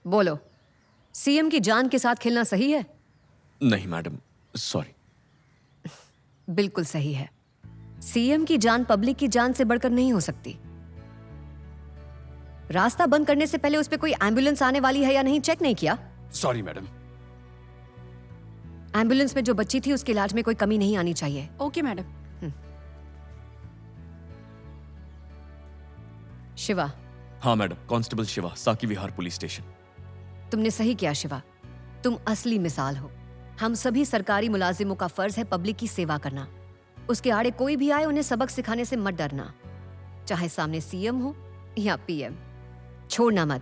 बोलो, सीएम की जान के साथ खेलना सही है? नहीं मैडम, सॉरी। बिल्कुल सही है। सीएम की जान पब्लिक की जान से बढ़कर नहीं हो सकती। रास्ता बंद करने से पहले उस पे कोई एम्बुलेंस आने वाली है या नहीं चेक नहीं किया? Sorry madam. एम्बुलेंस में जो बच्ची थी उसके इलाज में कोई कमी नहीं आनी चाहिए। Okay madam. शिवा। हाँ मैडम, कांस्टेबल शिवा, साकी विहार पुलिस स्टेशन। तुमने सही किया शिवा, तुम असली मिसाल हो। हम सभी सरकारी मुलाजिमों का फर्ज है पब्लिक की सेवा करना। उसके आड़े कोई भी आए उन्हें सबक सिखाने से मत डरना, चाहे सामने सीएम हो या पीएम। छोड़ना मत।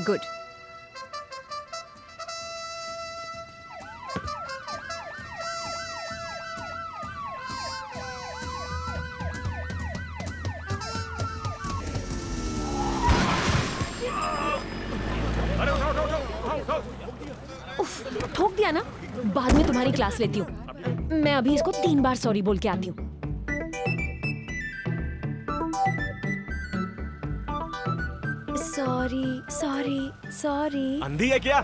गुड। ठोक दिया ना, बाद में तुम्हारी क्लास लेती हूँ। मैं अभी इसको 3 बार सॉरी बोल के आती हूँ। Sorry sorry sorry. अंधी है क्या?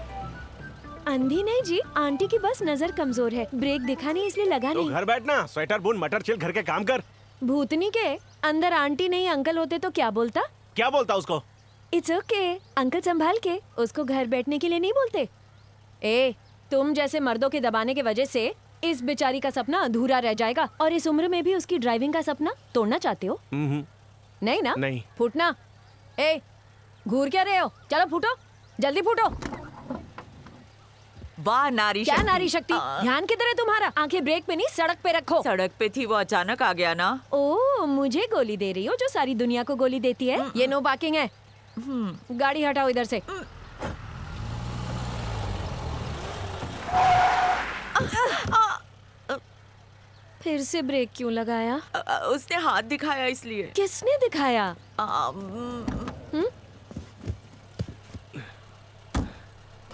अंधी नहीं जी, आंटी की बस नजर कमजोर है, ब्रेक दिखा नहीं इसलिए लगा तो नहीं। घर बैठना, स्वेटर बुन, मटर छिल, घर के काम कर। भूतनी के अंदर आंटी नहीं अंकल होते तो क्या बोलता? क्या बोलता उसको? इट्स ओके, अंकल संभाल के। उसको घर बैठने के लिए नहीं बोलते। ए, तुम जैसे मर्दों के दबाने के वजह से इस बेचारी का सपना अधूरा रह जाएगा, और इस उम्र में भी उसकी ड्राइविंग का सपना तोड़ना चाहते हो? नहीं ना? नहीं। फूटना। ए, घूर क्या रहे हो? चलो फूटो, जल्दी फूटो। वाह नारी क्या शक्ति। नारी शक्ति? ध्यान किधर है तुम्हारा? आंखें ब्रेक पे नहीं सड़क पे रखो। सड़क पे थी, वो अचानक आ गया ना। ओ, मुझे गोली दे रही हो जो सारी दुनिया को गोली देती है? ये नो पार्किंग है। गाड़ी हटाओ इधर से। फिर से ब्रेक क्यों लगाया? उसने हाथ दिखाया इसलिए। किसने दिखाया?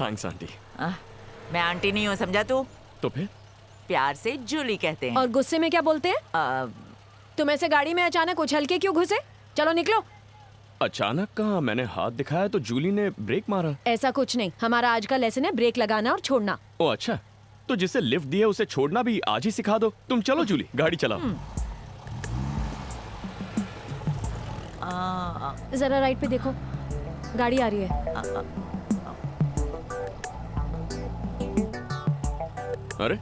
Thanks aunty. मैं आंटी नहीं हूँ, समझा तू? तो फिर? प्यार से जूली कहते हैं। और गुस्से में क्या बोलते हैं? तुम ऐसे गाड़ी में अचानक उछल के क्यों घुसे? चलो निकलो। अचानक कहाँ? मैंने हाथ दिखाया तो जूली ने ब्रेक मारा। ऐसा कुछ नहीं, हमारा आज का लेसन है ब्रेक लगाना और छोड़ना। ओ अच्छा, तो जिसे लिफ्ट दिया उसे छोड़ना भी आज ही सिखा दो। तुम चलो जूली, गाड़ी चलाओ। जरा राइट पे देखो, गाड़ी आ रही है। अरे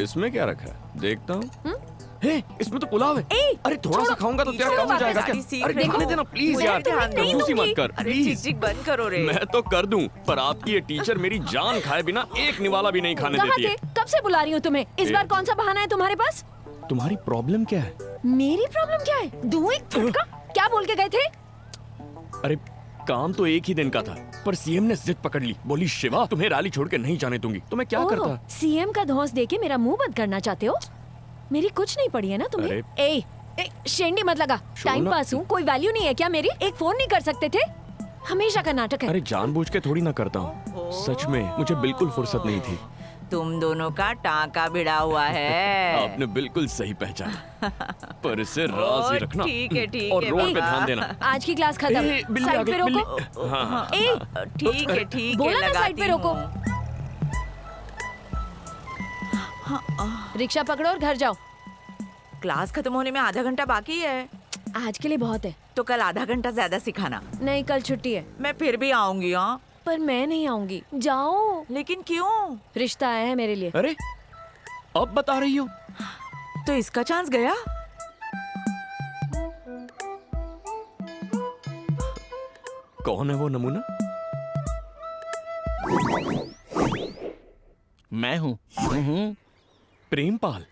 इसमें क्या रखा है? देखता हूँ। हे, इसमें तो पुलाव है। अरे थोड़ा सा खाऊंगा तो तेरा काम हो जाएगा क्या? अरे खाने देना प्लीज यार, कंजूसी मत कर अरे प्लीज। चिक-चिक बंद करो रे। मैं तो कर दूं, पर आपकी ये टीचर मेरी जान खाए बिना एक निवाला भी नहीं खाने कहाँ देती थे? है। कब से बुला रही हूँ तुम्हें? इस बार कौन सा बहाना है तुम्हारे पास? तुम्हारी प्रॉब्लम क्या है? मेरी प्रॉब्लम क्या है? दूं एक फटका? क्या बोल के गए थे? अरे काम तो एक ही दिन का था, पर सीएम ने जिद पकड़ ली। बोली शिवा तुम्हें रैली छोड़ के नहीं जाने दूंगी। तो मैं क्या करता? सीएम का धौंस देके मेरा मुंह बंद करना चाहते हो? मेरी कुछ नहीं पड़ी है ना तुम्हें? ए, शेंडी मत लगा। टाइम पास हूँ, कोई वैल्यू नहीं है क्या मेरी? एक फोन नहीं कर सकते थे? हमेशा का नाटक है। अरे जानबूझ के थोड़ी ना करता हूँ, सच में मुझे बिल्कुल फुर्सत नहीं थी। तुम दोनों का टांका भिड़ा हुआ है। आपने बिल्कुल सही पहचाना, पर इसे राज ही रखना। ठीक है और रोड पे ध्यान देना। आज की क्लास खत्म। बिल्ली साइड आ पे गई, रोको। बिल्ली। हाँ। ठीक है ठीक है, बोला ना साइड पे लगाती रोको। हूँ। रिक्शा पकड़ो और घर जाओ। क्लास खत्म होने में आधा घंटा बाकी है। आज के लिए बहुत है। तो कल आधा घंटा ज्यादा सिखाना। नहीं, कल छुट्टी है। मैं फिर भी आऊंगी। हाँ, पर मैं नहीं आऊंगी। जाओ। लेकिन क्यों? रिश्ता आया है मेरे लिए। अरे अब बता रही हो? तो इसका चांस गया। कौन है वो नमूना? मैं हूँ। प्रेमपाल,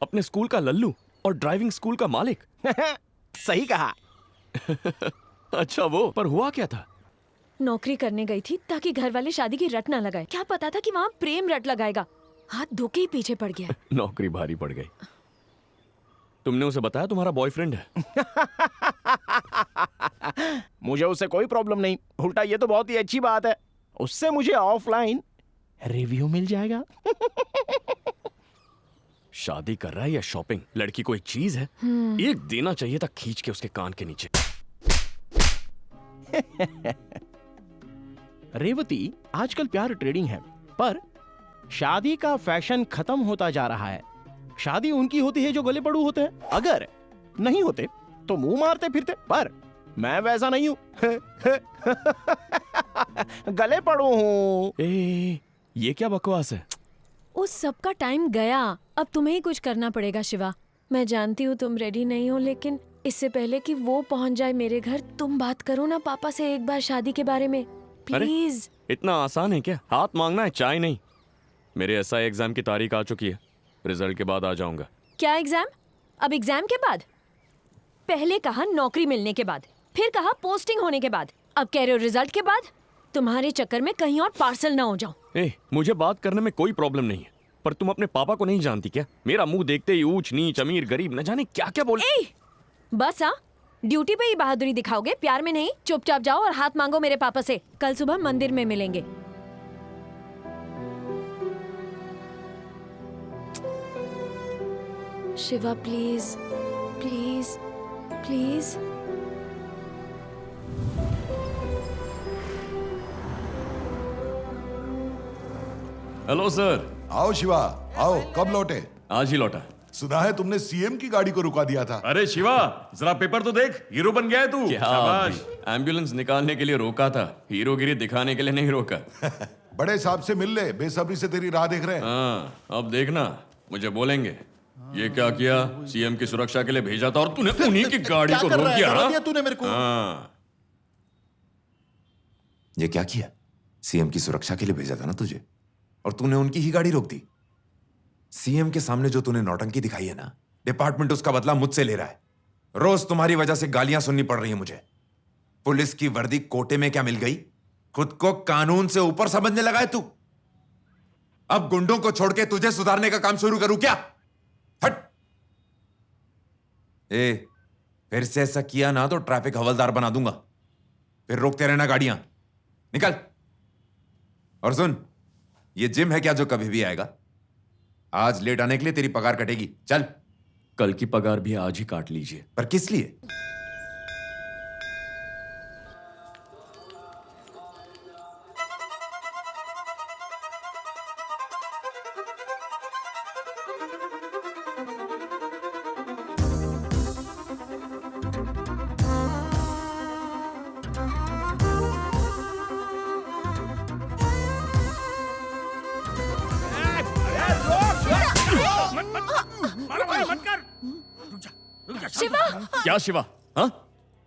अपने स्कूल का लल्लू और ड्राइविंग स्कूल का मालिक। सही कहा। अच्छा वो, पर हुआ क्या था? नौकरी करने गई थी ताकि घर वाले शादी की रट ना लगाए। क्या पता था कि वहाँ प्रेम रट लगाएगा। हाथ धो के ही पीछे पड़ गया। नौकरी भारी पड़ गई। तुमने उसे बताया तुम्हारा बॉयफ्रेंड है? मुझे उससे कोई प्रॉब्लम नहीं, उल्टा ये तो बहुत ही अच्छी बात है। उससे मुझे ऑफलाइन रिव्यू मिल जाएगा। शादी कर रहा है या शॉपिंग? लड़की को एक चीज है, एक देना चाहिए था खींच के उसके कान के नीचे। रेवती, आजकल प्यार ट्रेडिंग है, पर शादी का फैशन खत्म होता जा रहा है। शादी उनकी होती है जो गले पड़ू होते हैं, अगर नहीं होते तो मुंह मारते फिरते, पर मैं वैसा नहीं हूं। गले पड़ू हूं। ये क्या बकवास है? उस सब का टाइम गया, अब तुम्हें ही कुछ करना पड़ेगा शिवा। मैं जानती हूँ तुम रेडी नहीं हो, लेकिन इससे पहले कि वो पहुंच जाए मेरे घर, तुम बात करो ना पापा से एक बार शादी के बारे में, प्लीज। इतना आसान है क्या? हाथ मांगना है, चाय नहीं। मेरे एसआई एग्जाम की तारीख आ चुकी है, रिजल्ट के बाद आ जाऊंगा। क्या एग्जाम? अब एग्जाम के बाद? पहले कहा नौकरी मिलने के बाद, फिर कहा पोस्टिंग होने के बाद, अब कह रहे हो रिजल्ट के बाद। तुम्हारे चक्कर में कहीं और पार्सल ना हो जाऊं। मुझे बात करने में कोई प्रॉब्लम नहीं है, पर तुम अपने पापा को नहीं जानती क्या? मेरा मुंह देखते ही ऊंच नीच, अमीर गरीब, न जाने क्या क्या बोल। बस हाँ, ड्यूटी पे ही बहादुरी दिखाओगे, प्यार में नहीं। चुपचाप जाओ और हाथ मांगो मेरे पापा से। कल सुबह मंदिर में मिलेंगे। Shiva please please please. Hello sir. आओ शिवा, आओ। कब लौटे? आज ही लौटा। सुना है तुमने सीएम की गाड़ी को रुका दिया था। अरे शिवा, जरा पेपर तो देख, हीरो बन गया है तू। शाबाश। एम्बुलेंस निकालने के लिए रोका था, हीरोगिरी दिखाने के लिए नहीं रोका। बड़े साहब से मिल ले, बेसब्री से तेरी राह देख रहे हैं। हाँ, अब देखना, मुझे बोलेंगे ये क्या किया, सीएम की सुरक्षा के लिए भेजा था और तूने उन्हीं की गाड़ी को रोक दिया। तूने मेरे को। ये क्या किया? सीएम की सुरक्षा के लिए भेजा था ना तुझे, और तूने उनकी ही गाड़ी रोक दी। सीएम के सामने जो तूने नौटंकी दिखाई है ना, डिपार्टमेंट उसका बदला मुझसे ले रहा है। रोज तुम्हारी वजह से गालियां सुननी पड़ रही है मुझे। पुलिस की वर्दी कोटे में क्या मिल गई? खुद को कानून से ऊपर समझने लगा है तू। अब गुंडों को छोड़ के तुझे सुधारने का काम शुरू करूं क्या? हट। फिर से ऐसा किया ना तो ट्रैफिक हवलदार बना दूंगा। फिर रोकते रहना गाड़ियां। निकल। और सुन, ये जिम है क्या जो कभी भी आएगा? आज लेट आने के लिए तेरी पगार कटेगी। चल। कल की पगार भी आज ही काट लीजिए। पर किस लिए? शिवा! क्या शिवा? हाँ,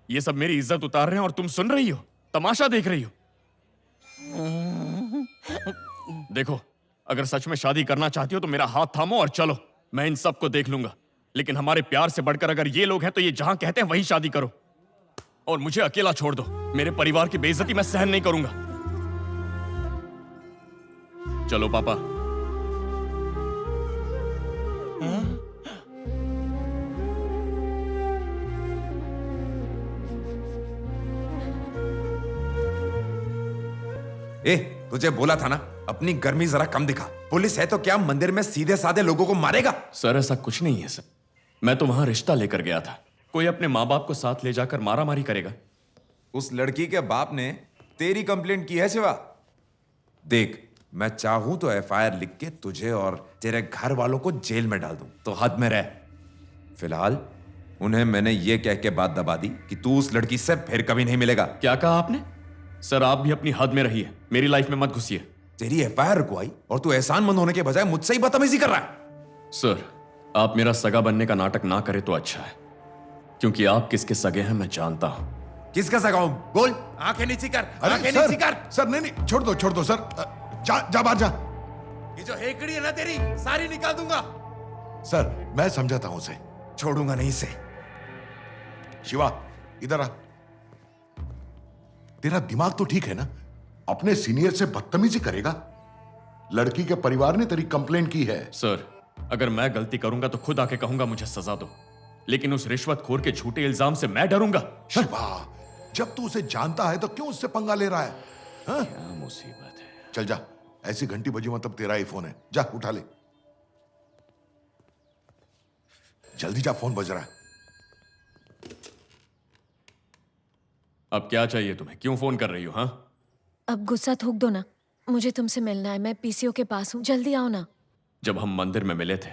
ये सब मेरी इज्जत उतार रहे हैं और तुम सुन रही हो, तमाशा देख रही हो। देखो, अगर सच में शादी करना चाहती हो तो मेरा हाथ थामो और चलो, मैं इन सबको देख लूंगा। लेकिन हमारे प्यार से बढ़कर अगर ये लोग हैं तो ये जहां कहते हैं वही शादी करो, और मुझे अकेला छोड़ दो। मेरे परिवार की बेइज्जती मैं सहन नहीं करूंगा। चलो पापा। तुझे बोला था ना, अपनी गर्मी जरा कम दिखा। पुलिस है तो क्या मंदिर में सीधे साधे लोगों को मारेगा? सर ऐसा कुछ नहीं है सर, मैं तो वहां रिश्ता लेकर गया था। कोई अपने माँ बाप को साथ ले जाकर मारामारी करेगा? उस लड़की के बाप ने तेरी कंप्लेंट की है शिवा। देख, मैं चाहूं तो एफआईआर लिख के तुझे और तेरे घर वालों को जेल में डाल दूं, तो हद में रह। फिलहाल उन्हें मैंने ये कह के बात दबा दी कि तू उस लड़की से फिर कभी नहीं मिलेगा। क्या कहा आपने? सर आप भी अपनी हद में रहिए, मेरी लाइफ में मत घुसिए। तेरी एफआईआर रुकवाई और तू एहसानमंद होने के बजाय मुझसे ही बदतमीजी कर रहा है। सर, आप मेरा सगा बनने का नाटक ना करें तो अच्छा है, क्योंकि आप किसके सगे हैं मैं जानता हूं। किसका सगा हूं? बोल, आंखें नीची कर, आंखें सर, नीची कर। सर नहीं, छोड़ दो सर। जा बाहर जा। ये जो हेकड़ी है ना तेरी, सारी निकाल दूंगा। सर, मैं समझाता हूं उसे। छोड़ूंगा नहीं इसे। शिवा, इधर आ। तेरा दिमाग तो ठीक है ना? अपने सीनियर से बदतमीजी करेगा? लड़की के परिवार ने तेरी कंप्लेंट की है। सर, अगर मैं गलती करूंगा तो खुद आके कहूंगा मुझे सजा दो, लेकिन उस रिश्वतखोर के झूठे इल्जाम से मैं डरूंगा। शिवा, जब तू उसे जानता है तो क्यों उससे पंगा ले रहा है? हाँ? क्या मुसीबत है। चल जा, ऐसी घंटी बजी मतलब तेरा ही फोन है। जा उठा ले, जल्दी जा, फोन बज रहा है। अब क्या चाहिए तुम्हें? क्यों फोन कर रही हो? हाँ, अब गुस्सा थूक दो ना। मुझे तुमसे मिलना है, मैं पीसीओ के पास हूँ, जल्दी आओ ना। जब हम मंदिर में मिले थे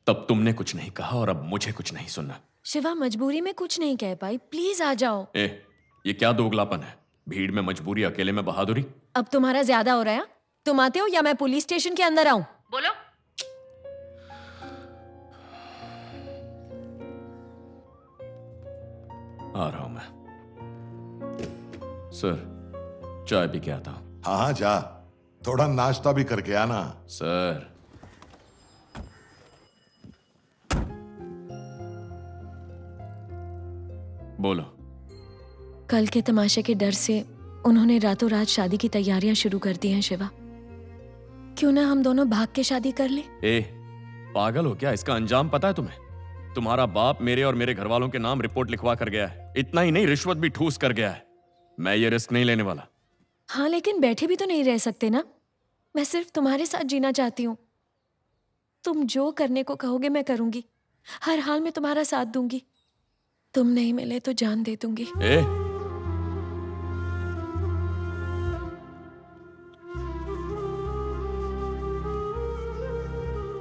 तब तुमने कुछ नहीं कहा और अब मुझे कुछ नहीं सुनना। शिवा, मजबूरी में कुछ नहीं कह पाई, प्लीज आ जाओ। ये क्या दोगलापन है? भीड़ में मजबूरी, अकेले में बहादुरी। अब तुम्हारा ज्यादा हो रहा है। तुम आते हो या मैं पुलिस स्टेशन के अंदर आऊं? बोलो। आ रहा हूं मैं। सर, चाय पी के आता हूं। हाँ हाँ जा, थोड़ा नाश्ता भी करके आना। सर, बोलो। कल के तमाशे के डर से उन्होंने रातों रात शादी की तैयारियां शुरू कर दी हैं शिवा। क्यों ना हम दोनों भाग के शादी कर ले? पागल हो क्या? इसका अंजाम पता है तुम्हें? तुम्हारा बाप मेरे और मेरे घर वालों के नाम रिपोर्ट लिखवा कर गया है। इतना ही नहीं, रिश्वत भी ठूस कर गया है। मैं ये रिस्क नहीं लेने वाला। हाँ, लेकिन बैठे भी तो नहीं रह सकते ना। मैं सिर्फ तुम्हारे साथ जीना चाहती हूँ। तुम जो करने को कहोगे मैं करूंगी। हर हाल में तुम्हारा साथ दूंगी। तुम नहीं मिले तो जान दे दूंगी।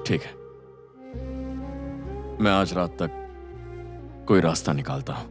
ठीक है, मैं आज रात तक कोई रास्ता निकालता हूं।